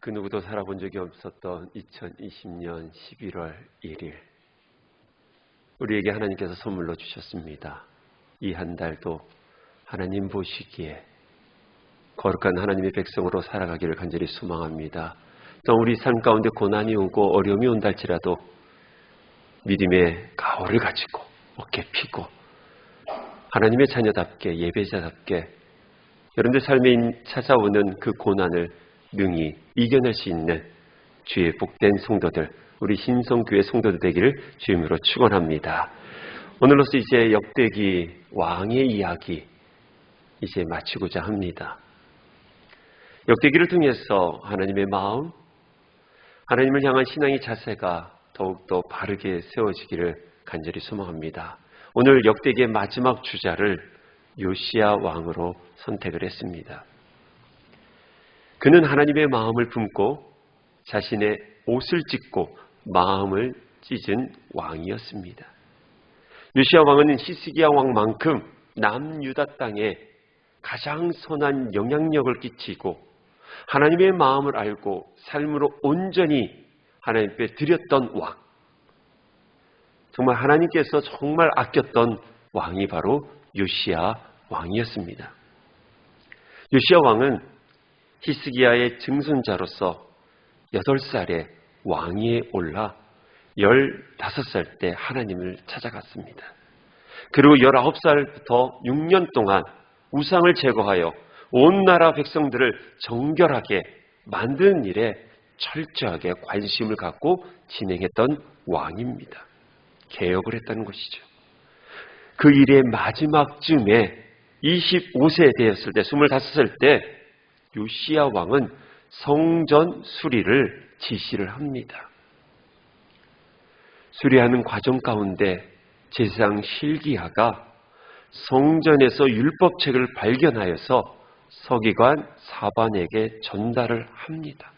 그 누구도 살아본 적이 없었던 2020년 11월 1일 우리에게 하나님께서 선물로 주셨습니다. 이 한 달도 하나님 보시기에 거룩한 하나님의 백성으로 살아가기를 간절히 소망합니다. 또 우리 삶 가운데 고난이 오고 어려움이 온다 할지라도 믿음의 가호를 가지고 어깨 피고 하나님의 자녀답게 예배자답게 여러분들 삶에 찾아오는 그 고난을 능히 이겨낼 수 있는 주의 복된 성도들, 우리 신성교회 성도들 되기를 주임으로 축원합니다. 오늘로서 이제 역대기 왕의 이야기 이제 마치고자 합니다. 역대기를 통해서 하나님의 마음, 하나님을 향한 신앙의 자세가 더욱더 바르게 세워지기를 간절히 소망합니다. 오늘 역대기의 마지막 주자를 요시야 왕으로 선택을 했습니다. 그는 하나님의 마음을 품고 자신의 옷을 찢고 마음을 찢은 왕이었습니다. 요시야 왕은 히스기야 왕만큼 남유다 땅에 가장 선한 영향력을 끼치고 하나님의 마음을 알고 삶으로 온전히 하나님께 드렸던 왕, 정말 하나님께서 정말 아꼈던 왕이 바로 요시야 왕이었습니다. 요시야 왕은 히스기야의 증손자로서 8살에 왕위에 올라 15살 때 하나님을 찾아갔습니다. 그리고 19살부터 6년 동안 우상을 제거하여 온 나라 백성들을 정결하게 만드는 일에 철저하게 관심을 갖고 진행했던 왕입니다. 개혁을 했다는 것이죠. 그 일의 마지막쯤에 25세 되었을 때, 25살 때 요시야 왕은 성전 수리를 지시를 합니다. 수리하는 과정 가운데 제사장 실기야가 성전에서 율법책을 발견하여서 서기관 사반에게 전달을 합니다.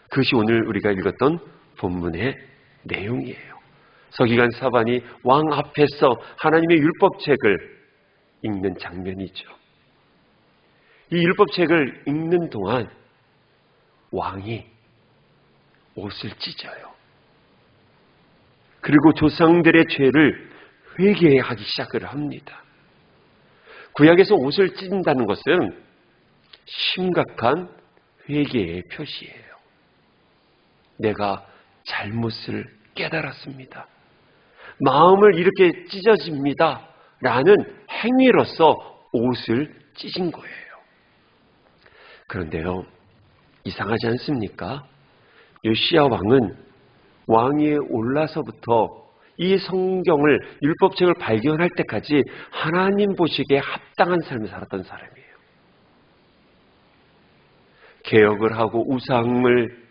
그것이 오늘 우리가 읽었던 본문의 내용이에요. 서기관 사반이 왕 앞에서 하나님의 율법책을 읽는 장면이죠. 이 율법책을 읽는 동안 왕이 옷을 찢어요. 그리고 조상들의 죄를 회개하기 시작을 합니다. 구약에서 옷을 찢는다는 것은 심각한 회개의 표시예요. 내가 잘못을 깨달았습니다. 마음을 이렇게 찢어집니다. 라는 행위로서 옷을 찢은 거예요. 그런데요, 이상하지 않습니까? 요시야 왕은 왕위에 올라서부터 이 성경을, 율법책을 발견할 때까지 하나님 보시기에 합당한 삶을 살았던 사람이에요. 개혁을 하고 우상을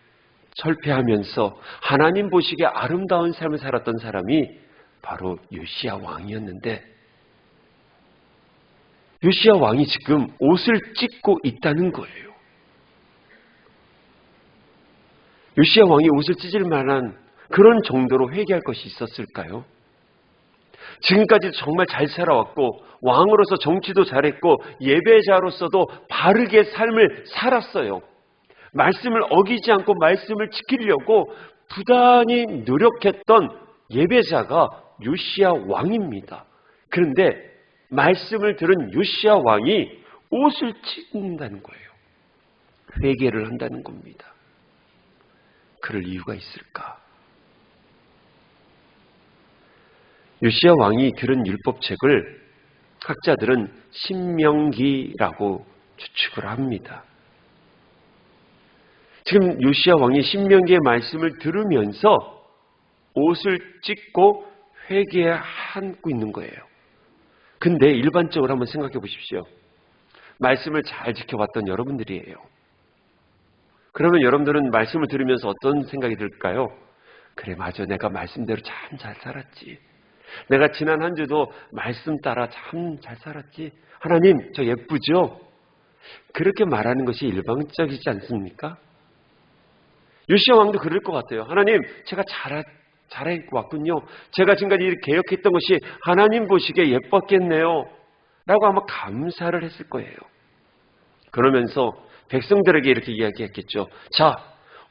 철폐하면서 하나님 보시기에 아름다운 삶을 살았던 사람이 바로 요시야 왕이었는데, 요시야 왕이 지금 옷을 찢고 있다는 거예요. 요시야 왕이 옷을 찢을 만한 그런 정도로 회개할 것이 있었을까요? 지금까지 정말 잘 살아왔고 왕으로서 정치도 잘했고 예배자로서도 바르게 삶을 살았어요. 말씀을 어기지 않고 말씀을 지키려고 부단히 노력했던 예배자가 요시야 왕입니다. 그런데 말씀을 들은 요시야 왕이 옷을 찢는다는 거예요. 회개를 한다는 겁니다. 그럴 이유가 있을까? 요시야 왕이 들은 율법책을 학자들은 신명기라고 추측을 합니다. 지금 요시야 왕이 신명기의 말씀을 들으면서 옷을 찢고 회개하고 있는 거예요. 근데 일반적으로 한번 생각해 보십시오. 말씀을 잘 지켜봤던 여러분들이에요. 그러면 여러분들은 말씀을 들으면서 어떤 생각이 들까요? 그래, 맞아. 내가 말씀대로 참 잘 살았지. 내가 지난 한 주도 말씀 따라 참 잘 살았지. 하나님, 저 예쁘죠? 그렇게 말하는 것이 일반적이지 않습니까? 요시야 왕도 그럴 것 같아요. 하나님, 제가 잘해왔군요. 제가 지금까지 이렇게 개혁했던 것이 하나님 보시기에 예뻤겠네요. 라고 아마 감사를 했을 거예요. 그러면서 백성들에게 이렇게 이야기했겠죠. 자,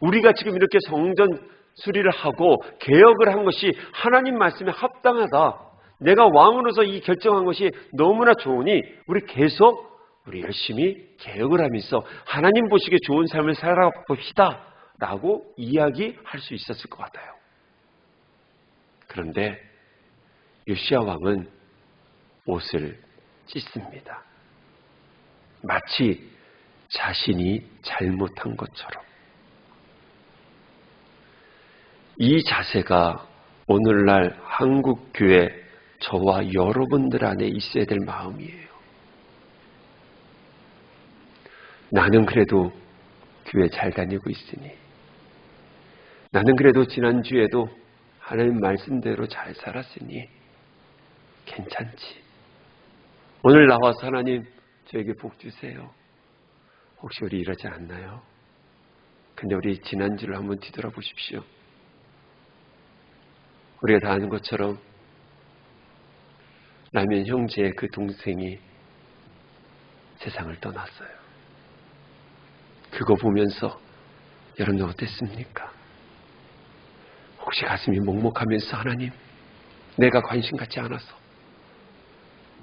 우리가 지금 이렇게 성전 수리를 하고 개혁을 한 것이 하나님 말씀에 합당하다. 내가 왕으로서 이 결정한 것이 너무나 좋으니 우리 열심히 개혁을 하면서 하나님 보시기에 좋은 삶을 살아봅시다 라고 이야기할 수 있었을 것 같아요. 그런데 요시야 왕은 옷을 찢습니다. 마치 자신이 잘못한 것처럼. 이 자세가 오늘날 한국교회 저와 여러분들 안에 있어야 될 마음이에요. 나는 그래도 교회 잘 다니고 있으니, 나는 그래도 지난주에도 하나님 말씀대로 잘 살았으니 괜찮지. 오늘 나와서 하나님 저에게 복 주세요. 혹시 우리 이러지 않나요? 근데 우리 지난주를 한번 뒤돌아보십시오. 우리가 다 아는 것처럼 라면 형제의 그 동생이 세상을 떠났어요. 그거 보면서 여러분 어땠습니까? 혹시 가슴이 먹먹하면서 하나님, 내가 관심 갖지 않아서,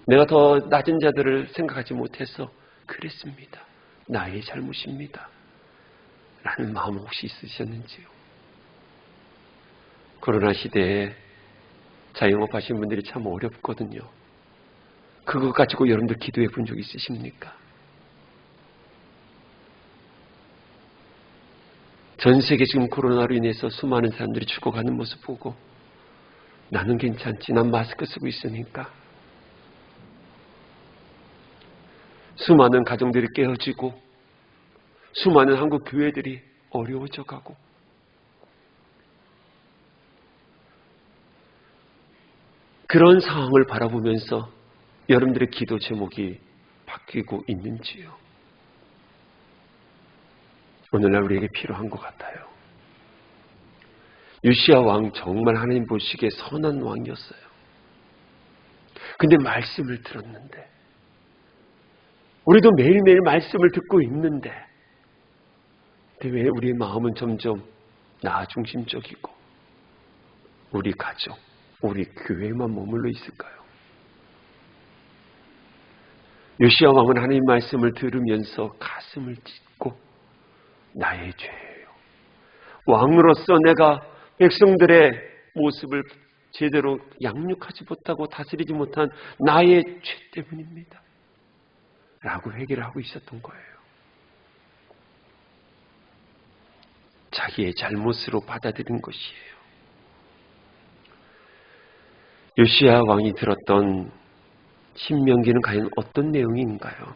내가 더 낮은 자들을 생각하지 못해서 그랬습니다. 나의 잘못입니다. 라는 마음 혹시 있으셨는지요? 코로나 시대에 자영업 하신 분들이 참 어렵거든요. 그거 가지고 여러분들 기도해 본 적 있으십니까? 전 세계 지금 코로나로 인해서 수많은 사람들이 죽어가는 모습 보고 나는 괜찮지, 난 마스크 쓰고 있으니까. 수많은 가정들이 깨어지고 수많은 한국 교회들이 어려워져 가고, 그런 상황을 바라보면서 여러분들의 기도 제목이 바뀌고 있는지요? 오늘날 우리에게 필요한 것 같아요. 요시야 왕 정말 하나님 보시기에 선한 왕이었어요. 근데 말씀을 들었는데, 우리도 매일매일 말씀을 듣고 있는데, 근데 왜 우리의 마음은 점점 나 중심적이고 우리 가족, 우리 교회만 머물러 있을까요? 요시야 왕은 하나님 말씀을 들으면서 가슴을 찢고 나의 죄예요. 왕으로서 내가 백성들의 모습을 제대로 양육하지 못하고 다스리지 못한 나의 죄 때문입니다. 라고 회개를 하고 있었던 거예요. 자기의 잘못으로 받아들인 것이에요. 요시야 왕이 들었던 신명기는 과연 어떤 내용인가요?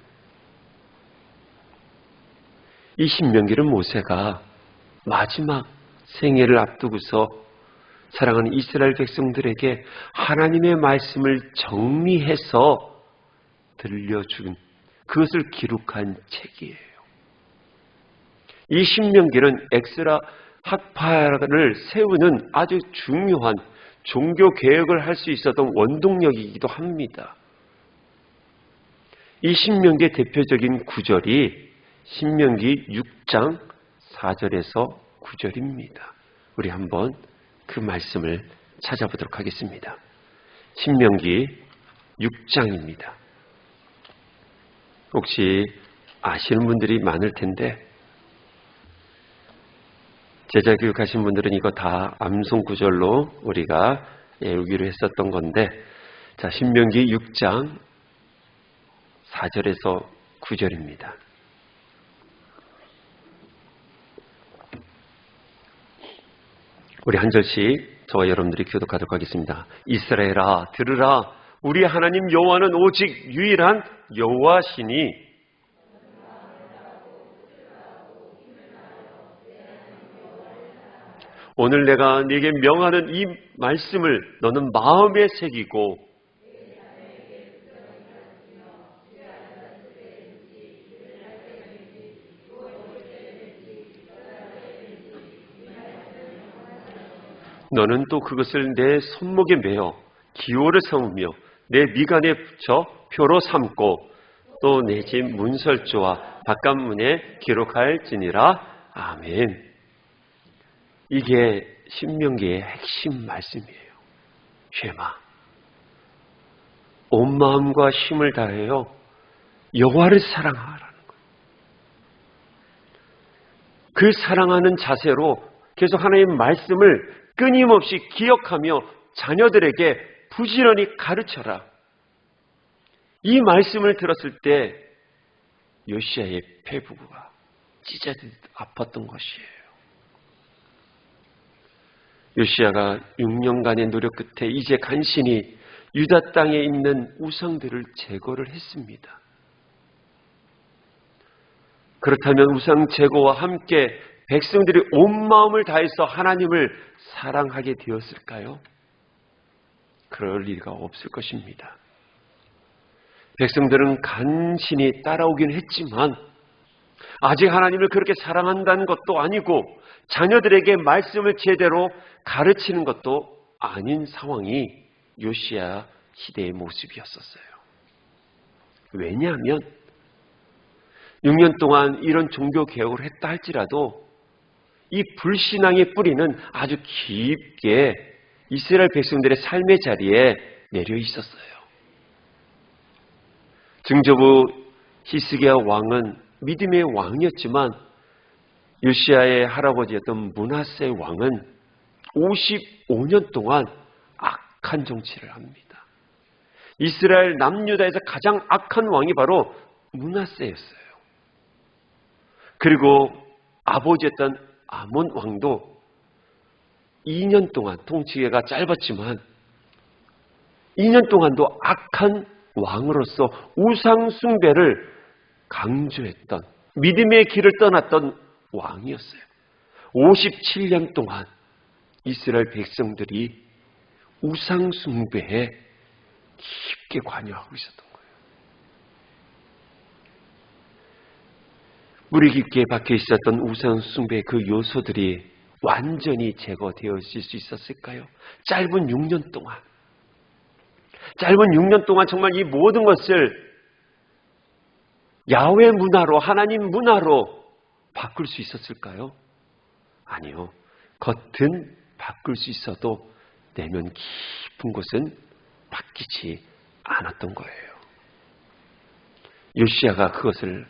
이 신명기는 모세가 마지막 생애를 앞두고서 사랑하는 이스라엘 백성들에게 하나님의 말씀을 정리해서 들려준, 그것을 기록한 책이에요. 이 신명기는 엑스라 학파를 세우는 아주 중요한 종교 개혁을 할 수 있었던 원동력이기도 합니다. 이 신명기의 대표적인 구절이 신명기 6장 4절에서 9절입니다. 우리 한번 그 말씀을 찾아보도록 하겠습니다. 신명기 6장입니다. 혹시 아시는 분들이 많을 텐데 제자 교육하신 분들은 이거 다 암송 구절로 우리가 외우기로 했었던 건데, 자, 신명기 6장 4절에서 9절입니다. 우리 한 절씩 저와 여러분들이 교독하도록 하겠습니다. 이스라엘아 들으라, 우리 하나님 여호와는 오직 유일한 여호와시니 오늘 내가 네게 명하는 이 말씀을 너는 마음에 새기고 너는 또 그것을 내 손목에 매어 기호를 삼으며 내 미간에 붙여 표로 삼고 또 내 집 문설주와 바깥문에 기록할지니라. 아멘. 이게 신명기의 핵심 말씀이에요. 쉐마. 온 마음과 힘을 다하여 여호와를 사랑하라는 거예요. 그 사랑하는 자세로 계속 하나님의 말씀을 끊임없이 기억하며 자녀들에게 부지런히 가르쳐라. 이 말씀을 들었을 때 요시야의 폐부가 찢어지듯 아팠던 것이에요. 요시야가 6년간의 노력 끝에 이제 간신히 유다 땅에 있는 우상들을 제거를 했습니다. 그렇다면 우상 제거와 함께 백성들이 온 마음을 다해서 하나님을 사랑하게 되었을까요? 그럴 리가 없을 것입니다. 백성들은 간신히 따라오긴 했지만 아직 하나님을 그렇게 사랑한다는 것도 아니고 자녀들에게 말씀을 제대로 가르치는 것도 아닌 상황이 요시야 시대의 모습이었었어요. 왜냐하면 6년 동안 이런 종교 개혁을 했다 할지라도 이 불신앙의 뿌리는 아주 깊게 이스라엘 백성들의 삶의 자리에 내려 있었어요. 증조부 히스기야 왕은 믿음의 왕이었지만 요시야의 할아버지였던 므낫세 왕은 55년 동안 악한 정치를 합니다. 이스라엘 남유다에서 가장 악한 왕이 바로 므낫세였어요. 그리고 아버지였던 아몬 왕도 2년 동안, 통치기가 짧았지만 2년 동안도 악한 왕으로서 우상 숭배를 강조했던, 믿음의 길을 떠났던 왕이었어요. 57년 동안 이스라엘 백성들이 우상 숭배에 깊게 관여하고 있었던 거예요. 뿌리 깊게 박혀 있었던 우상 숭배의 그 요소들이 완전히 제거되었을 수 있었을까요? 짧은 6년 동안. 짧은 6년 동안 정말 이 모든 것을 야훼 문화로, 하나님 문화로 바꿀 수 있었을까요? 아니요. 겉은 바꿀 수 있어도 내면 깊은 곳은 바뀌지 않았던 거예요. 요시야가 그것을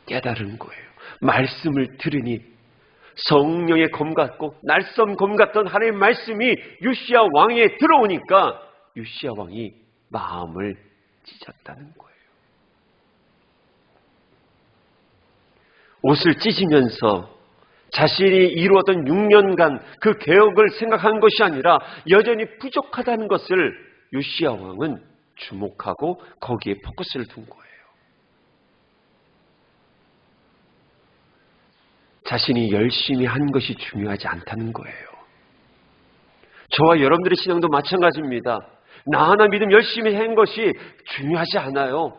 깨달은 거예요. 말씀을 들으니 성령의 검 같고 날선 검 같던 하나님의 말씀이 요시야 왕에 들어오니까 요시야 왕이 마음을 찢었다는 거예요. 옷을 찢으면서 자신이 이루었던 6년간 그 개혁을 생각한 것이 아니라 여전히 부족하다는 것을 요시야 왕은 주목하고 거기에 포커스를 둔 거예요. 자신이 열심히 한 것이 중요하지 않다는 거예요. 저와 여러분들의 신앙도 마찬가지입니다. 나 하나 믿음 열심히 한 것이 중요하지 않아요.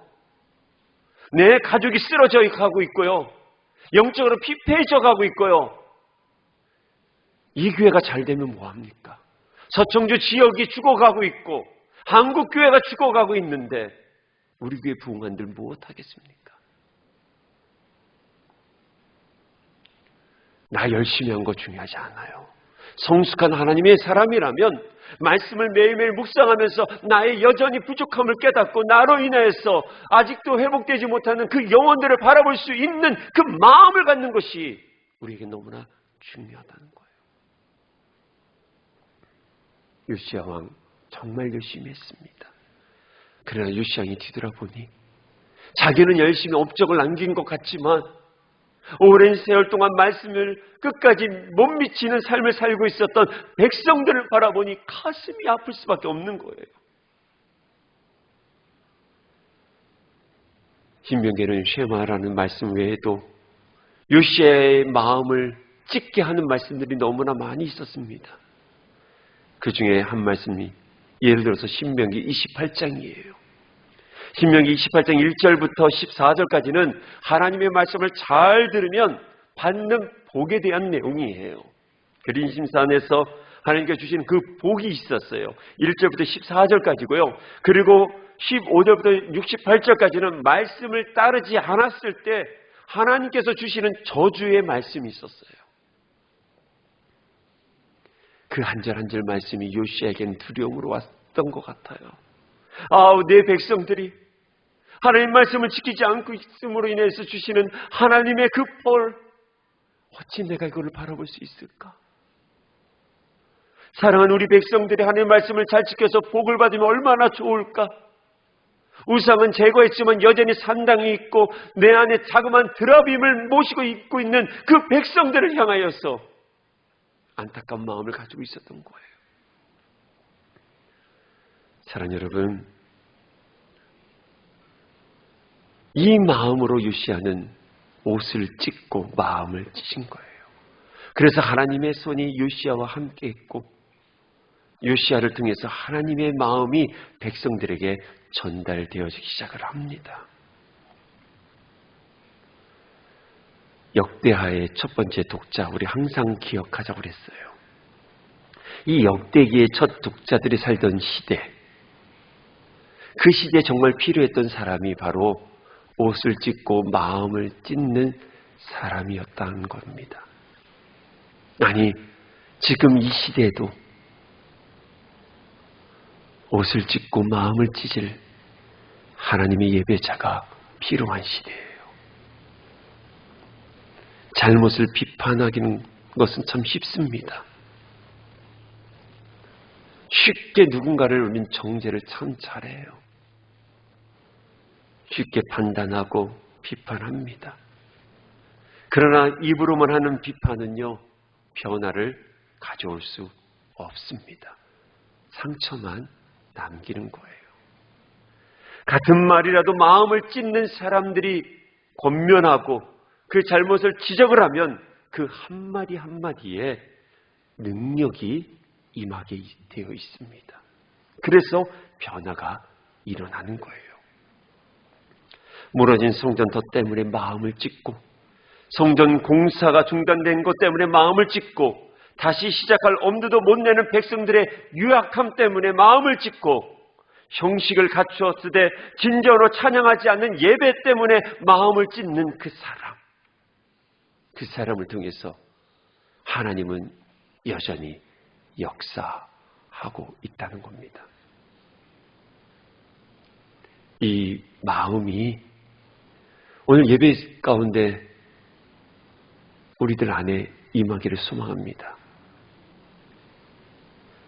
내 가족이 쓰러져 가고 있고요. 영적으로 피폐해져 가고 있고요. 이 교회가 잘 되면 뭐합니까? 서청주 지역이 죽어가고 있고 한국 교회가 죽어가고 있는데 우리 교회 부흥한들 무엇하겠습니까? 나 열심히 한 거 중요하지 않아요. 성숙한 하나님의 사람이라면 말씀을 매일매일 묵상하면서 나의 여전히 부족함을 깨닫고 나로 인하여서 아직도 회복되지 못하는 그 영혼들을 바라볼 수 있는 그 마음을 갖는 것이 우리에게 너무나 중요하다는 거예요. 요시야 왕 정말 열심히 했습니다. 그러나 요시야 왕이 뒤돌아보니 자기는 열심히 업적을 남긴 것 같지만 오랜 세월 동안 말씀을 끝까지 못 미치는 삶을 살고 있었던 백성들을 바라보니 가슴이 아플 수밖에 없는 거예요. 신명기에는 쉐마라는 말씀 외에도 요시야의 마음을 찢게 하는 말씀들이 너무나 많이 있었습니다. 그 중에 한 말씀이 예를 들어서 신명기 28장이에요. 신명기 28장 1절부터 14절까지는 하나님의 말씀을 잘 들으면 받는 복에 대한 내용이에요. 그린심산에서 하나님께서 주신 그 복이 있었어요. 1절부터 14절까지고요. 그리고 15절부터 68절까지는 말씀을 따르지 않았을 때 하나님께서 주시는 저주의 말씀이 있었어요. 그 한 절 한 절 말씀이 요시야에게는 두려움으로 왔던 것 같아요. 아우, 내 백성들이 하나님 말씀을 지키지 않고 있음으로 인해서 주시는 하나님의 그 벌, 어찌 내가 이걸 바라볼 수 있을까? 사랑하는 우리 백성들이 하나님 말씀을 잘 지켜서 복을 받으면 얼마나 좋을까? 우상은 제거했지만 여전히 산당이 있고 내 안에 자그마한 드라빔을 모시고 있고 있는 그 백성들을 향하여서 안타까운 마음을 가지고 있었던 거예요. 사랑하는 여러분, 이 마음으로 요시야는 옷을 찢고 마음을 찢은 거예요. 그래서 하나님의 손이 요시야와 함께 있고 요시야를 통해서 하나님의 마음이 백성들에게 전달되어지기 시작을 합니다. 역대하의 첫 번째 독자, 우리 항상 기억하자고 그랬어요. 이 역대기의 첫 독자들이 살던 시대, 그 시대에 정말 필요했던 사람이 바로 옷을 찢고 마음을 찢는 사람이었다는 겁니다. 아니, 지금 이 시대에도 옷을 찢고 마음을 찢을 하나님의 예배자가 필요한 시대예요. 잘못을 비판하기는 것은 참 쉽습니다. 쉽게 누군가를 우린 정죄를 참 잘해요. 쉽게 판단하고 비판합니다. 그러나 입으로만 하는 비판은요, 변화를 가져올 수 없습니다. 상처만 남기는 거예요. 같은 말이라도 마음을 찢는 사람들이 권면하고 그 잘못을 지적을 하면 그 한마디 한마디에 능력이 임하게 되어 있습니다. 그래서 변화가 일어나는 거예요. 무너진 성전터 때문에 마음을 찢고, 성전 공사가 중단된 것 때문에 마음을 찢고, 다시 시작할 엄두도 못 내는 백성들의 유약함 때문에 마음을 찢고, 형식을 갖추었으되 진정으로 찬양하지 않는 예배 때문에 마음을 찢는 그 사람, 그 사람을 통해서 하나님은 여전히 역사하고 있다는 겁니다. 이 마음이 오늘 예배 가운데 우리들 안에 임하기를 소망합니다.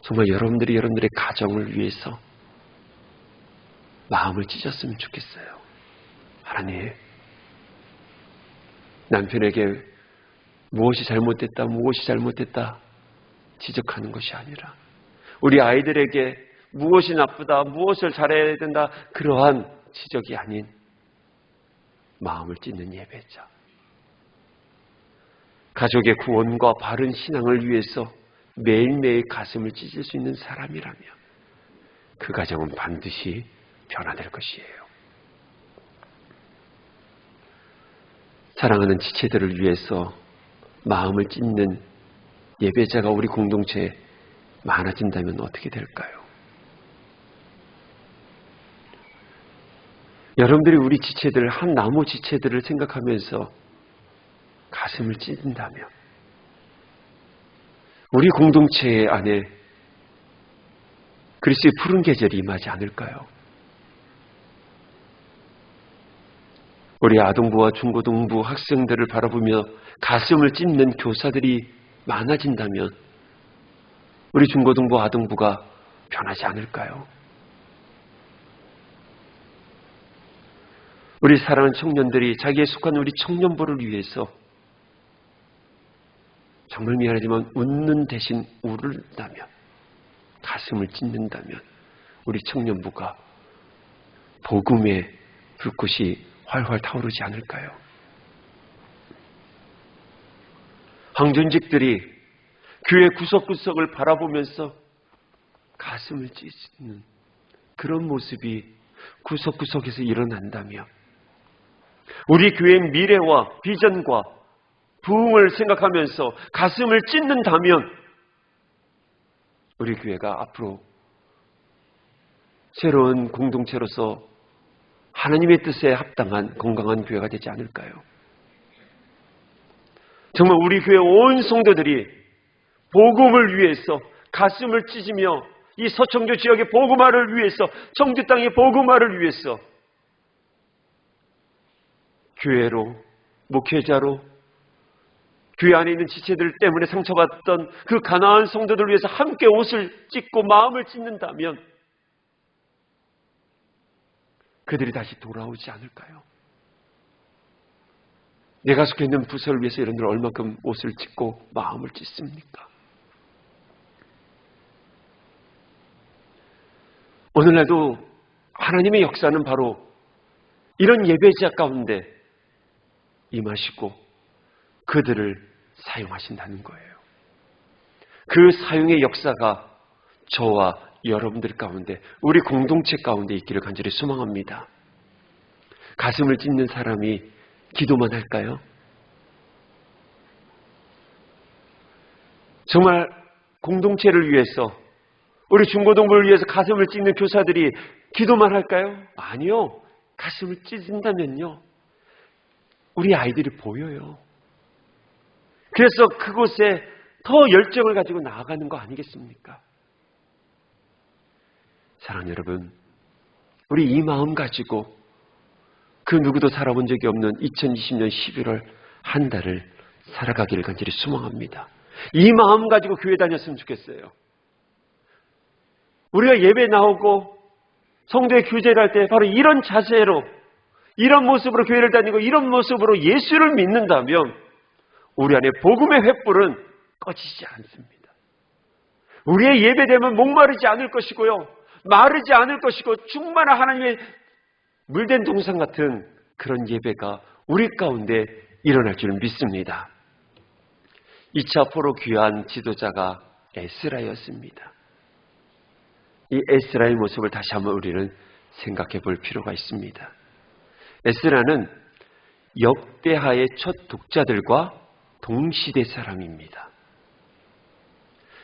정말 여러분들의 가정을 위해서 마음을 찢었으면 좋겠어요. 하나님, 남편에게 무엇이 잘못됐다 지적하는 것이 아니라 우리 아이들에게 무엇이 나쁘다, 무엇을 잘해야 된다, 그러한 지적이 아닌 마음을 찢는 예배자. 가족의 구원과 바른 신앙을 위해서 매일매일 가슴을 찢을 수 있는 사람이라면 그 가정은 반드시 변화될 것이에요. 사랑하는 지체들을 위해서 마음을 찢는 예배자가 우리 공동체에 많아진다면 어떻게 될까요? 여러분들이 우리 지체들, 한 나무 지체들을 생각하면서 가슴을 찢는다면 우리 공동체 안에 그리스도의 푸른 계절이 임하지 않을까요? 우리 아동부와 중고등부 학생들을 바라보며 가슴을 찢는 교사들이 많아진다면 우리 중고등부, 아동부가 변하지 않을까요? 우리 사랑하는 청년들이 자기에 속한 우리 청년부를 위해서 정말 미안하지만 웃는 대신 울다면, 가슴을 찢는다면 우리 청년부가 복음의 불꽃이 활활 타오르지 않을까요? 황전직들이 교회 구석구석을 바라보면서 가슴을 찢는 그런 모습이 구석구석에서 일어난다면 우리 교회의 미래와 비전과 부흥을 생각하면서 가슴을 찢는다면 우리 교회가 앞으로 새로운 공동체로서 하나님의 뜻에 합당한 건강한 교회가 되지 않을까요? 정말 우리 교회 온 성도들이 복음을 위해서 가슴을 찢으며 이 서청주 지역의 복음화를 위해서, 청주 땅의 복음화를 위해서 교회로, 목회자로, 교회 안에 있는 지체들 때문에 상처받던 그 가난한 성도들을 위해서 함께 옷을 찢고 마음을 찢는다면 그들이 다시 돌아오지 않을까요? 내가 속해 있는 부서를 위해서 여러분들 얼마큼 옷을 찢고 마음을 찢습니까? 오늘날도 하나님의 역사는 바로 이런 예배자 가운데 임하시고 그들을 사용하신다는 거예요. 그 사용의 역사가 저와 여러분들 가운데, 우리 공동체 가운데 있기를 간절히 소망합니다. 가슴을 찢는 사람이 기도만 할까요? 정말 공동체를 위해서, 우리 중고등부를 위해서 가슴을 찢는 교사들이 기도만 할까요? 아니요. 가슴을 찢는다면요, 우리 아이들이 보여요. 그래서 그곳에 더 열정을 가지고 나아가는 거 아니겠습니까? 사랑하는 여러분, 우리 이 마음 가지고 그 누구도 살아본 적이 없는 2020년 11월 한 달을 살아가기를 간절히 소망합니다. 이 마음 가지고 교회 다녔으면 좋겠어요. 우리가 예배 나오고 성도의 교제를 할 때 바로 이런 자세로, 이런 모습으로 교회를 다니고 이런 모습으로 예수를 믿는다면 우리 안에 복음의 횃불은 꺼지지 않습니다. 우리의 예배되면 목마르지 않을 것이고요, 마르지 않을 것이고, 충만한 하나님의 물된 동상 같은 그런 예배가 우리 가운데 일어날 줄 믿습니다. 2차 포로 귀한 지도자가 에스라였습니다. 이 에스라의 모습을 다시 한번 우리는 생각해 볼 필요가 있습니다. 에스라는 역대하의 첫 독자들과 동시대 사람입니다.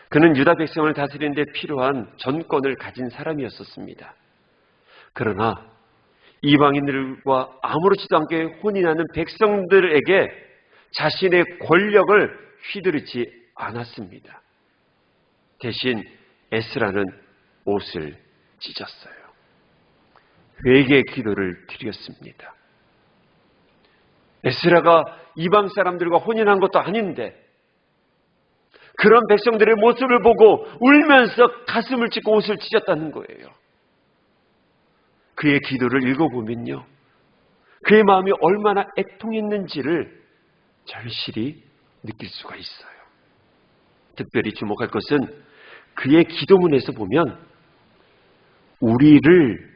그는 유다 백성을 다스리는 데 필요한 전권을 가진 사람이었었습니다. 그러나 이방인들과 아무렇지도 않게 혼인하는 백성들에게 자신의 권력을 휘두르지 않았습니다. 대신 에스라는 옷을 찢었어요. 회개의 기도를 드렸습니다. 에스라가 이방 사람들과 혼인한 것도 아닌데 그런 백성들의 모습을 보고 울면서 가슴을 찢고 옷을 찢었다는 거예요. 그의 기도를 읽어보면요, 그의 마음이 얼마나 애통했는지를 절실히 느낄 수가 있어요. 특별히 주목할 것은 그의 기도문에서 보면 우리를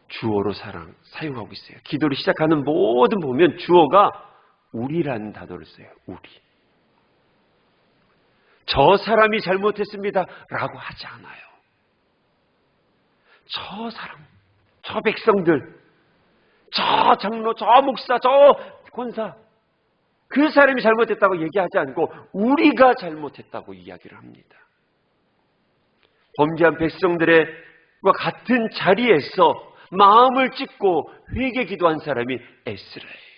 주어로 사용하고 있어요. 기도를 시작하는 모든 보면 주어가 우리라는 단어를 써요. 우리. 저 사람이 잘못했습니다 라고 하지 않아요. 저 사람, 저 백성들, 저 장로, 저 목사, 저 권사, 그 사람이 잘못했다고 얘기하지 않고 우리가 잘못했다고 이야기를 합니다. 범죄한 백성들과 같은 자리에서 마음을 찢고 회개 기도한 사람이 에스라예요.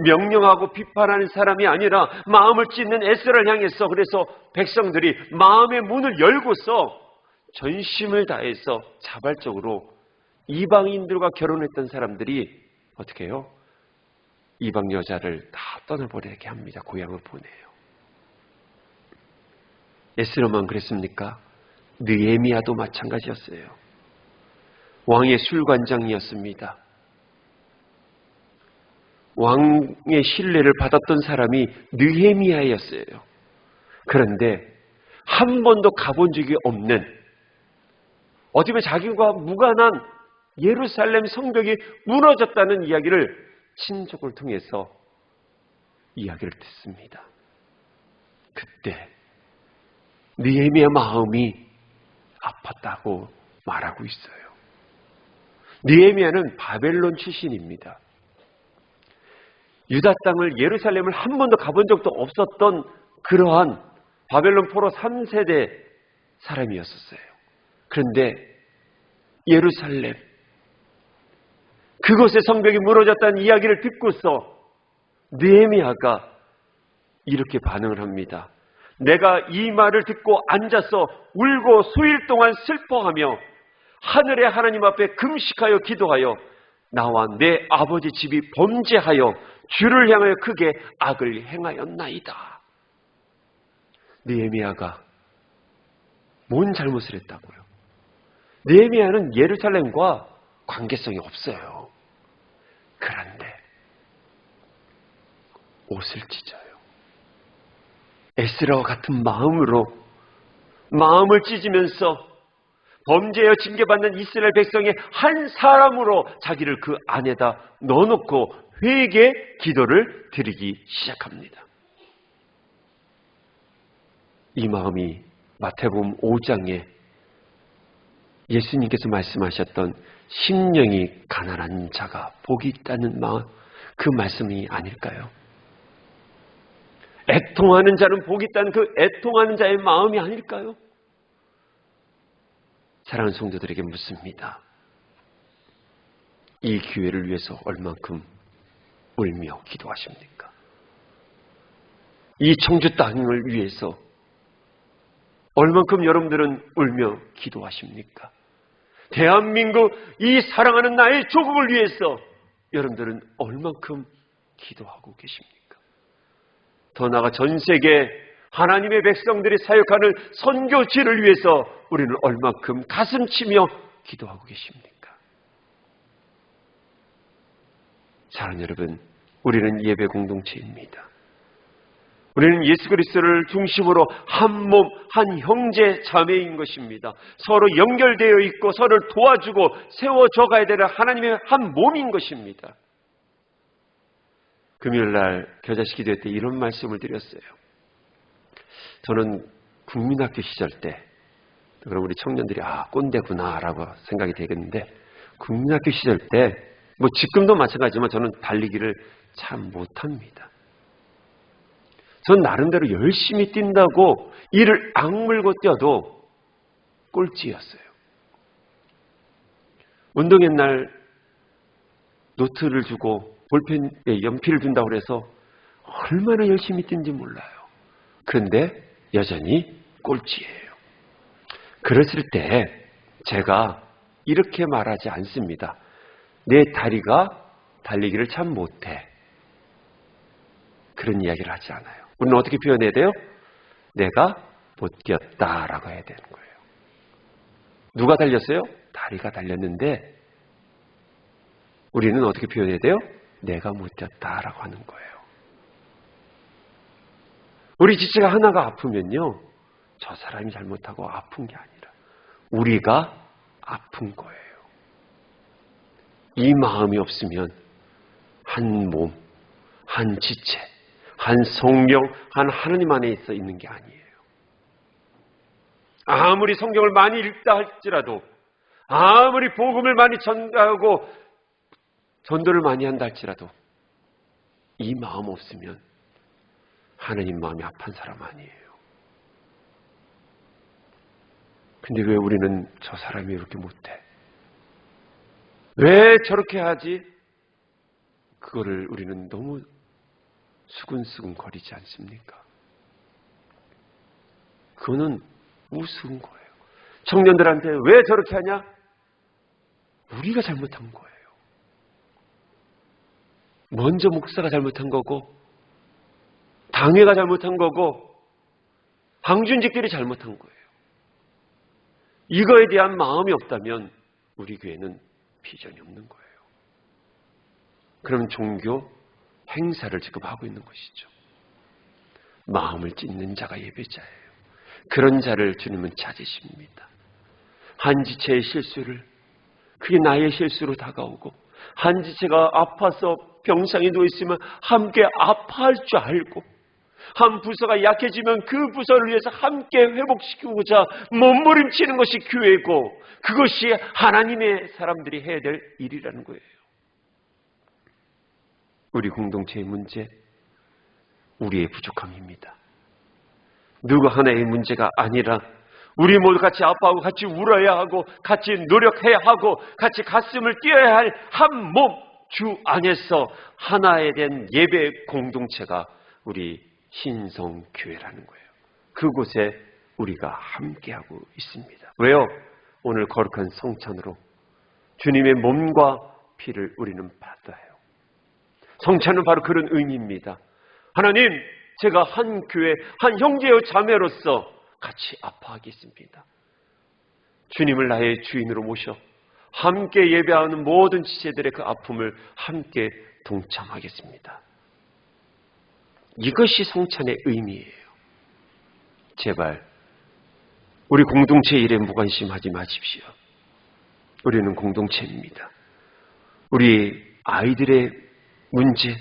명령하고 비판하는 사람이 아니라 마음을 찢는 에스라를 향해서, 그래서 백성들이 마음의 문을 열고서 전심을 다해서 자발적으로 이방인들과 결혼했던 사람들이 어떻게 해요? 이방 여자를 다 떠나보내게 합니다. 고향을 보내요. 에스라만 그랬습니까? 느헤미야도 마찬가지였어요. 왕의 술관장이었습니다. 왕의 신뢰를 받았던 사람이 느헤미야였어요. 그런데 한 번도 가본 적이 없는, 어떻게 보면 자기와 무관한 예루살렘 성벽이 무너졌다는 이야기를 친족을 통해서 이야기를 듣습니다. 그때 느헤미야 마음이 아팠다고 말하고 있어요. 느헤미야는 바벨론 출신입니다. 유다 땅을, 예루살렘을 한 번도 가본 적도 없었던 그러한 바벨론 포로 3세대 사람이었었어요. 그런데 예루살렘, 그곳의 성벽이 무너졌다는 이야기를 듣고서 느헤미야가 이렇게 반응을 합니다. 내가 이 말을 듣고 앉아서 울고 수일 동안 슬퍼하며 하늘의 하나님 앞에 금식하여 기도하여 나와 내 아버지 집이 범죄하여 주를 향하여 크게 악을 행하였나이다. 느헤미야가 뭔 잘못을 했다고요? 느헤미야는 예루살렘과 관계성이 없어요. 그런데 옷을 찢어요. 에스라와 같은 마음으로 마음을 찢으면서 범죄여 징계받는 이스라엘 백성의 한 사람으로 자기를 그 안에다 넣어놓고 회개 기도를 드리기 시작합니다. 이 마음이 마태복음 5장에 예수님께서 말씀하셨던 심령이 가난한 자가 복이 있다는 마음, 그 말씀이 아닐까요? 애통하는 자는 복이 있다는 그 애통하는 자의 마음이 아닐까요? 사랑하는 성도들에게 묻습니다. 이 기회를 위해서 얼만큼 울며 기도하십니까? 이 청주 땅을 위해서 얼만큼 여러분들은 울며 기도하십니까? 대한민국 이 사랑하는 나의 조국을 위해서 여러분들은 얼만큼 기도하고 계십니까? 더 나아가 전 세계 하나님의 백성들이 사역하는 선교지를 위해서 우리는 얼만큼 가슴치며 기도하고 계십니까? 사랑하는 여러분, 우리는 예배 공동체입니다. 우리는 예수 그리스도를 중심으로 한 몸, 한 형제 자매인 것입니다. 서로 연결되어 있고 서로를 도와주고 세워져 가야 되는 하나님의 한 몸인 것입니다. 금요일날 겨자식 기도회 때 이런 말씀을 드렸어요. 저는 국민학교 시절 때, 그럼 우리 청년들이 꼰대구나 라고 생각이 되겠는데, 국민학교 시절 때 지금도 마찬가지지만 저는 달리기를 참 못합니다. 전 나름대로 열심히 뛴다고 이를 악물고 뛰어도 꼴찌였어요. 운동회 날 노트를 주고 볼펜에 연필을 준다고 해서 얼마나 열심히 뛴지 몰라요. 그런데 여전히 꼴찌예요. 그랬을 때 제가 이렇게 말하지 않습니다. 내 다리가 달리기를 참 못해. 그런 이야기를 하지 않아요. 우리는 어떻게 표현해야 돼요? 내가 못 뛰었다라고 해야 되는 거예요. 누가 달렸어요? 다리가 달렸는데 우리는 어떻게 표현해야 돼요? 내가 못 뛰었다라고 하는 거예요. 우리 지체가 하나가 아프면요, 저 사람이 잘못하고 아픈 게 아니라 우리가 아픈 거예요. 이 마음이 없으면 한 몸, 한 지체, 한 성령, 한 하나님 안에 있어 있는 게 아니에요. 아무리 성경을 많이 읽다 할지라도, 아무리 복음을 많이 전하고 전도를 많이 한다 할지라도 이 마음 없으면 하나님 마음이 아픈 사람 아니에요. 근데 왜 우리는 저 사람이 이렇게 못해? 왜 저렇게 하지? 그거를 우리는 너무 수근수근 거리지 않습니까? 그거는 우스운 거예요. 청년들한테 왜 저렇게 하냐? 우리가 잘못한 거예요. 먼저 목사가 잘못한 거고, 당회가 잘못한 거고, 방준직들이 잘못한 거예요. 이거에 대한 마음이 없다면 우리 교회는 비전이 없는 거예요. 그럼 종교 행사를 지금 하고 있는 것이죠. 마음을 찢는 자가 예배자예요. 그런 자를 주님은 찾으십니다. 한 지체의 실수를, 그게 나의 실수로 다가오고, 한 지체가 아파서 병상에 누워있으면 함께 아파할 줄 알고, 한 부서가 약해지면 그 부서를 위해서 함께 회복시키고자 몸부림치는 것이 교회고, 그것이 하나님의 사람들이 해야 될 일이라는 거예요. 우리 공동체의 문제, 우리의 부족함입니다. 누구 하나의 문제가 아니라 우리 모두 같이 아파하고 같이 울어야 하고 같이 노력해야 하고 같이 가슴을 뛰어야 할 한 몸, 주 안에서 하나에 된 예배 공동체가 우리 신성교회라는 거예요. 그곳에 우리가 함께하고 있습니다. 왜요? 오늘 거룩한 성찬으로 주님의 몸과 피를 우리는 받아요. 성찬은 바로 그런 의미입니다. 하나님, 제가 한 교회, 한 형제요 자매로서 같이 아파하겠습니다. 주님을 나의 주인으로 모셔 함께 예배하는 모든 지체들의 그 아픔을 함께 동참하겠습니다. 이것이 성찬의 의미예요. 제발 우리 공동체 일에 무관심하지 마십시오. 우리는 공동체입니다. 우리 아이들의 문제,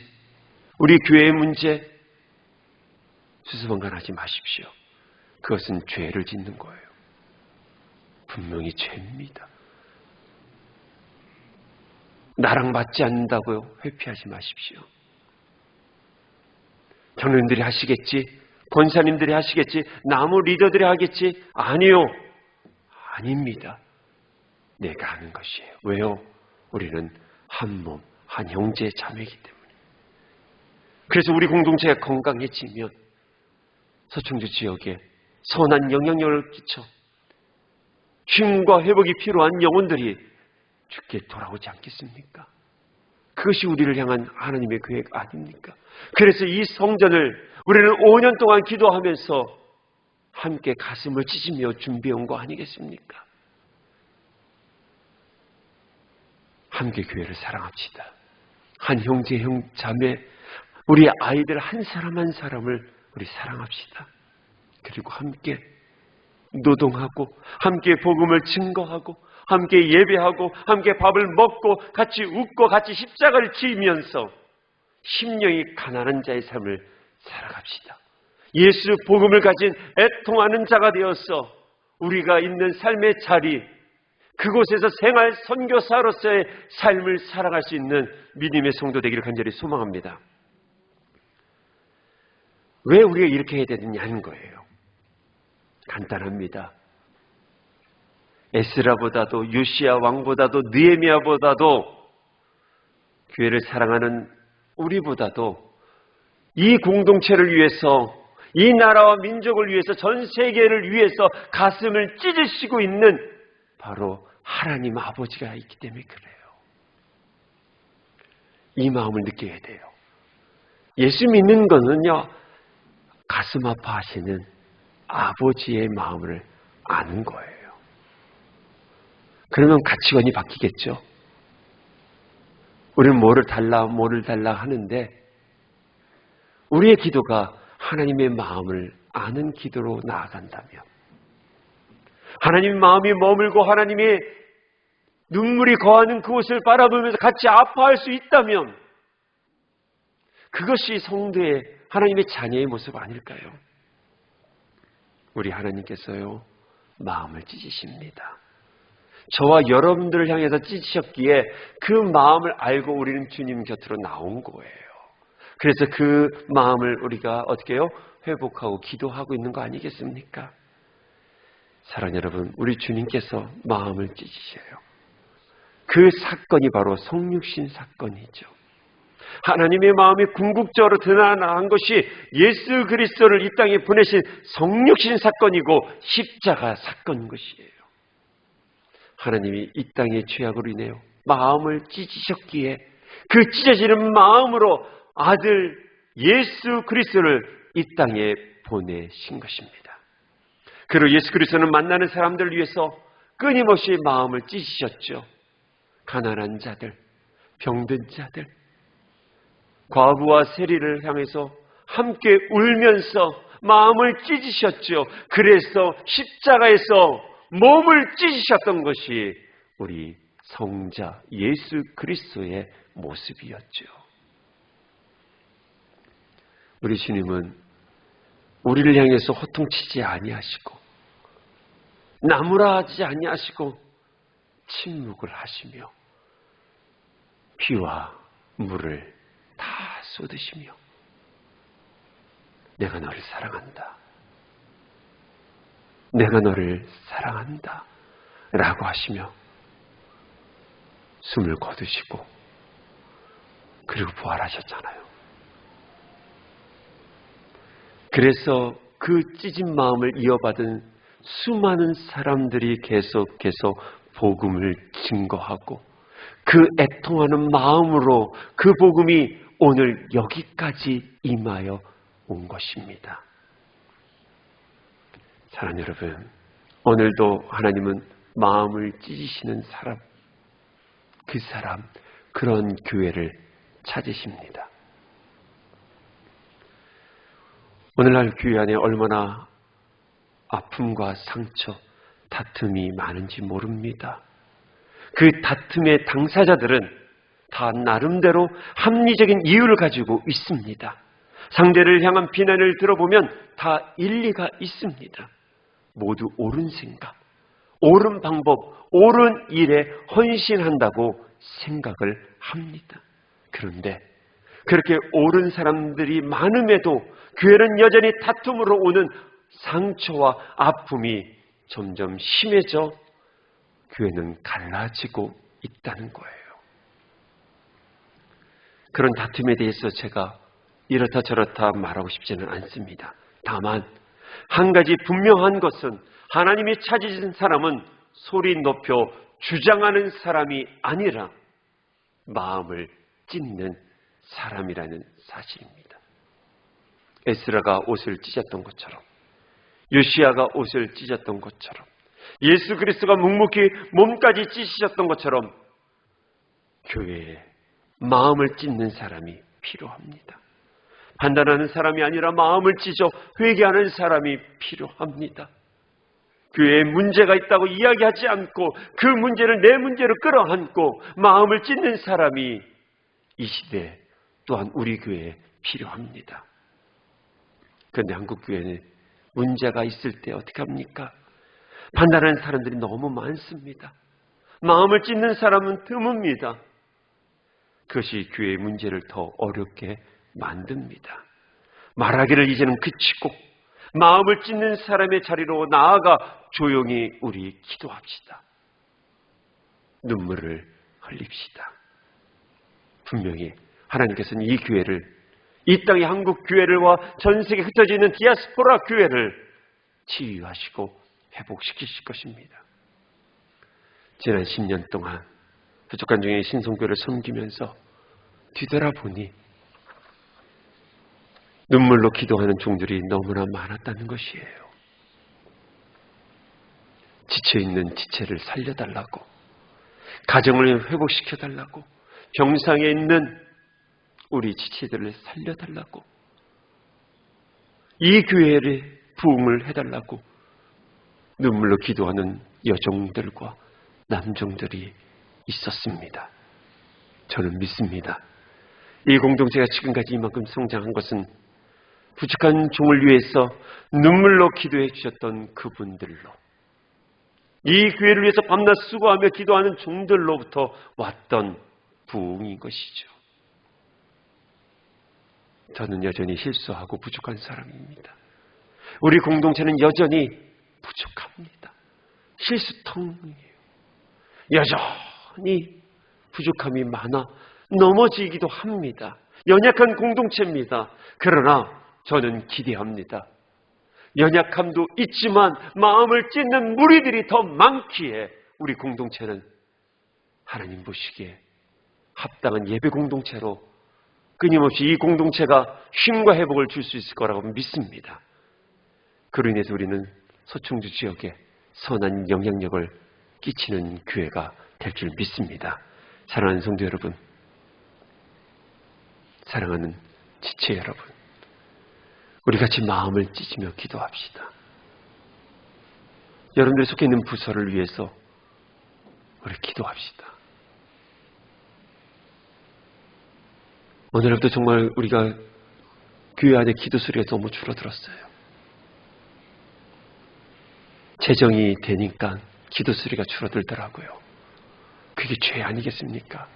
우리 교회의 문제 수수방관하지 마십시오. 그것은 죄를 짓는 거예요. 분명히 죄입니다. 나랑 맞지 않는다고요? 회피하지 마십시오. 장로님들이 하시겠지? 권사님들이 하시겠지? 나무 리더들이 하겠지? 아니요. 아닙니다. 내가 하는 것이에요. 왜요? 우리는 한 몸, 한 형제 자매이기 때문에. 그래서 우리 공동체가 건강해지면 서충주 지역에 선한 영향력을 끼쳐 힘과 회복이 필요한 영혼들이 주께 돌아오지 않겠습니까? 그것이 우리를 향한 하나님의 계획 아닙니까? 그래서 이 성전을 우리는 5년 동안 기도하면서 함께 가슴을 찢으며 준비해온 거 아니겠습니까? 함께 교회를 사랑합시다. 한 형제, 형, 자매, 우리 아이들 한 사람 한 사람을 우리 사랑합시다. 그리고 함께 노동하고 함께 복음을 증거하고 함께 예배하고 함께 밥을 먹고 같이 웃고 같이 십자가를 지으면서 심령이 가난한 자의 삶을 살아갑시다. 예수 복음을 가진 애통하는 자가 되어서 우리가 있는 삶의 자리, 그곳에서 생활 선교사로서의 삶을 살아갈 수 있는 믿음의 성도 되기를 간절히 소망합니다. 왜 우리가 이렇게 해야 되느냐는 거예요. 간단합니다. 에스라보다도 요시야 왕보다도 느헤미야보다도 교회를 사랑하는 우리보다도 이 공동체를 위해서, 이 나라와 민족을 위해서, 전 세계를 위해서 가슴을 찢으시고 있는 바로 하나님 아버지가 있기 때문에 그래요. 이 마음을 느껴야 돼요. 예수 믿는 거는요, 가슴 아파하시는 아버지의 마음을 아는 거예요. 그러면 가치관이 바뀌겠죠. 우리는 뭐를 달라 하는데 우리의 기도가 하나님의 마음을 아는 기도로 나아간다면, 하나님의 마음이 머물고 하나님의 눈물이 거하는 그곳을 바라보면서 같이 아파할 수 있다면 그것이 성도의 하나님의 자녀의 모습 아닐까요? 우리 하나님께서요, 마음을 찢으십니다. 저와 여러분들을 향해서 찢으셨기에 그 마음을 알고 우리는 주님 곁으로 나온 거예요. 그래서 그 마음을 우리가 어떻게 해요? 회복하고 기도하고 있는 거 아니겠습니까? 사랑하는 여러분, 우리 주님께서 마음을 찢으셔요. 그 사건이 바로 성육신 사건이죠. 하나님의 마음이 궁극적으로 드러난 것이 예수 그리스도를 이 땅에 보내신 성육신 사건이고 십자가 사건인 것이에요. 하나님이 이 땅의 죄악으로 인해요 마음을 찢으셨기에 그 찢어지는 마음으로 아들 예수 그리스도를 이 땅에 보내신 것입니다. 그리고 예수 그리스도는 만나는 사람들을 위해서 끊임없이 마음을 찢으셨죠. 가난한 자들, 병든 자들, 과부와 세리를 향해서 함께 울면서 마음을 찢으셨죠. 그래서 십자가에서 몸을 찢으셨던 것이 우리 성자 예수 그리스도의 모습이었죠. 우리 주님은 우리를 향해서 호통치지 아니하시고 나무라지 아니하시고 침묵을 하시며 피와 물을 다 쏟으시며 내가 너를 사랑한다. 내가 너를 사랑한다. 라고 하시며 숨을 거두시고 그리고 부활하셨잖아요. 그래서 그 찢은 마음을 이어받은 수많은 사람들이 계속해서 복음을 증거하고 그 애통하는 마음으로 그 복음이 오늘 여기까지 임하여 온 것입니다. 사랑하는 여러분, 오늘도 하나님은 마음을 찢으시는 사람, 그 사람, 그런 교회를 찾으십니다. 오늘날 교회 안에 얼마나 아픔과 상처, 다툼이 많은지 모릅니다. 그 다툼의 당사자들은 다 나름대로 합리적인 이유를 가지고 있습니다. 상대를 향한 비난을 들어보면 다 일리가 있습니다. 모두 옳은 생각, 옳은 방법, 옳은 일에 헌신한다고 생각을 합니다. 그런데 그렇게 옳은 사람들이 많음에도 교회는 여전히 다툼으로 오는 상처와 아픔이 점점 심해져 교회는 갈라지고 있다는 거예요. 그런 다툼에 대해서 제가 이렇다 저렇다 말하고 싶지는 않습니다. 다만 한 가지 분명한 것은 하나님이 찾으신 사람은 소리 높여 주장하는 사람이 아니라 마음을 찢는 사람이라는 사실입니다. 에스라가 옷을 찢었던 것처럼, 요시야가 옷을 찢었던 것처럼, 예수 그리스도가 묵묵히 몸까지 찢으셨던 것처럼 교회에 마음을 찢는 사람이 필요합니다. 판단하는 사람이 아니라 마음을 찢어 회개하는 사람이 필요합니다. 교회에 문제가 있다고 이야기하지 않고 그 문제를 내 문제로 끌어안고 마음을 찢는 사람이 이 시대에 또한 우리 교회에 필요합니다. 그런데 한국 교회는 문제가 있을 때 어떻게 합니까? 판단하는 사람들이 너무 많습니다. 마음을 찢는 사람은 드뭅니다. 그것이 교회의 문제를 더 어렵게 만듭니다. 말하기를 이제는 그치고 마음을 찢는 사람의 자리로 나아가 조용히 우리 기도합시다. 눈물을 흘립시다. 분명히 하나님께서는 이 교회를, 이 땅의 한국 교회를와 전 세계에 흩어져 있는 디아스포라 교회를 치유하시고 회복시키실 것입니다. 지난 10년 동안 부족한 중에 신성교를 섬기면서 뒤돌아보니 눈물로 기도하는 종들이 너무나 많았다는 것이에요. 지쳐있는 지체를 살려달라고, 가정을 회복시켜달라고, 병상에 있는 우리 지체들을 살려달라고, 이 교회를 부흥을 해달라고 눈물로 기도하는 여종들과 남종들이 있었습니다. 저는 믿습니다. 이 공동체가 지금까지 이만큼 성장한 것은 부족한 종을 위해서 눈물로 기도해 주셨던 그분들로, 이 교회를 위해서 밤낮 수고하며 기도하는 종들로부터 왔던 부흥인 것이죠. 저는 여전히 실수하고 부족한 사람입니다. 우리 공동체는 여전히 부족합니다. 실수통이에요. 여전히 부족함이 많아 넘어지기도 합니다. 연약한 공동체입니다. 그러나 저는 기대합니다. 연약함도 있지만 마음을 찢는 무리들이 더 많기에 우리 공동체는 하나님 보시기에 합당한 예배 공동체로 끊임없이 이 공동체가 쉼과 회복을 줄 수 있을 거라고 믿습니다. 그로 인해서 우리는 서충주 지역에 선한 영향력을 끼치는 교회가 될 줄 믿습니다. 사랑하는 성도 여러분, 사랑하는 지체 여러분, 우리 같이 마음을 찢으며 기도합시다. 여러분들이 속해 있는 부서를 위해서 우리 기도합시다. 오늘부터 정말 우리가 교회 안에 기도 소리가 너무 줄어들었어요. 재정이 되니까 기도 소리가 줄어들더라고요. 그게 죄 아니겠습니까?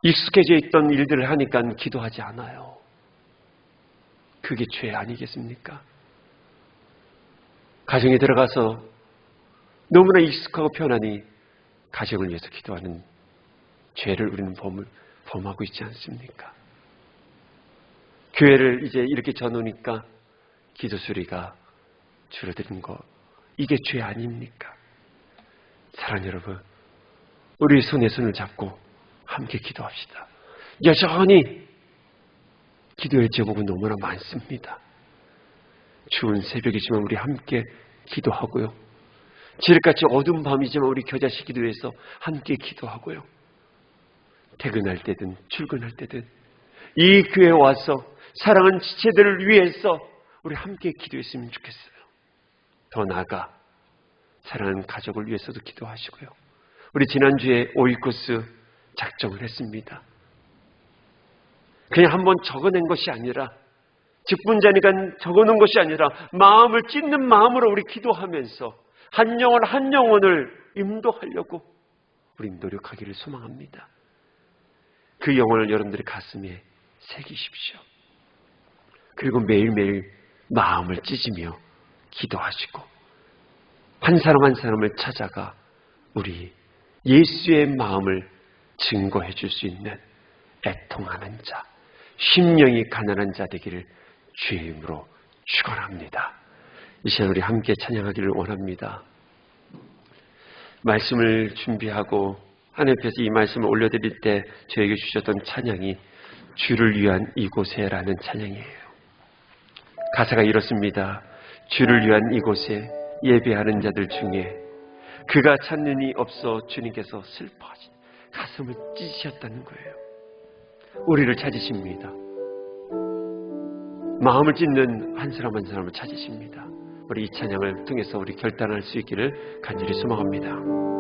익숙해져 있던 일들을 하니까 기도하지 않아요. 그게 죄 아니겠습니까? 가정에 들어가서 너무나 익숙하고 편하니 가정을 위해서 기도하는 죄를 우리는 범하고 있지 않습니까? 교회를 이제 이렇게 져놓으니까 기도 소리가 줄어드는 거, 이게 죄 아닙니까? 사랑하는 여러분, 우리 손에 손을 잡고 함께 기도합시다. 여전히 기도의 제목은 너무나 많습니다. 추운 새벽이지만 우리 함께 기도하고요. 지륵같이 어두운 밤이지만 우리 겨자씨 기도해서 함께 기도하고요. 퇴근할 때든 출근할 때든 이 교회에 와서 사랑하는 지체들을 위해서 우리 함께 기도했으면 좋겠어요. 더 나아가 사랑하는 가족을 위해서도 기도하시고요. 우리 지난주에 오이코스 작정을 했습니다. 그냥 한번 적어낸 것이 아니라, 직분자니까 적어놓은 것이 아니라 마음을 찢는 마음으로 우리 기도하면서 한 영혼을 인도하려고 우리 노력하기를 소망합니다. 그 영혼을 여러분들의 가슴에 새기십시오. 그리고 매일매일 마음을 찢으며 기도하시고 한 사람 한 사람을 찾아가 우리 예수의 마음을 증거해 줄 수 있는 애통하는 자, 심령이 가난한 자 되기를 주의 이름으로 축원합니다. 이 시간 우리 함께 찬양하기를 원합니다. 말씀을 준비하고 하나님 앞에서 이 말씀을 올려드릴 때 저에게 주셨던 찬양이 주를 위한 이곳에라는 찬양이에요. 가사가 이렇습니다. 주를 위한 이곳에 예배하는 자들 중에 그가 찾는 이 없어 주님께서 슬퍼하시 가슴을 찢으셨다는 거예요. 우리를 찾으십니다. 마음을 찢는 한 사람 한 사람을 찾으십니다. 우리 이 찬양을 통해서 우리 결단할 수 있기를 간절히 소망합니다.